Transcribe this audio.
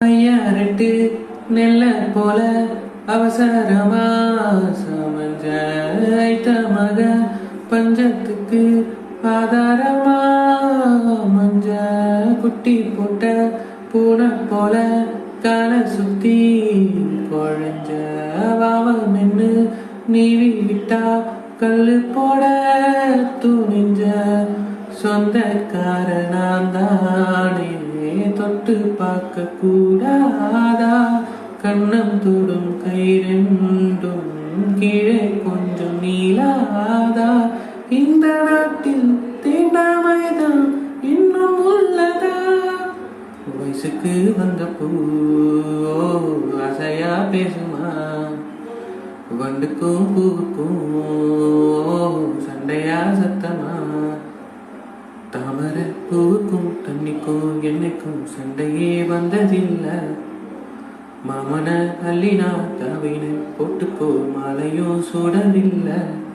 ஐயாரெட்டு நெல்ல போல அவசரமா சமஞ்ச ஐத்த மக பஞ்சத்துக்கு ஆதாரமா மஞ்ச குட்டி போட்ட பூனை போல காலை சுத்தி குழஞ்ச வாவ மென்னு நீவி விட்டா கல்லு போட துணிஞ்ச சொந்தக்காரனாந்தானே தொட்டு பார்க்க கூடாதா கண்ணம் தொடும் கை ரெண்டும் கீழே கொஞ்சம் நீளாதா இந்த நாட்டில் தீண்டாமைதான் இன்னும் உள்ளதா வயசுக்கு வந்த பூ அசையா பேசுமா வண்டுக்கும் பூவுக்கும் சண்டையா சத்தமா தாமரை பூவுக்கும் தண்ணிக்கும் என்னைக்கும் சண்டையே வந்ததில்லை மாமன அள்ளினா தவினை போட்டுக்கோ மாலையும் சுடவில்லை.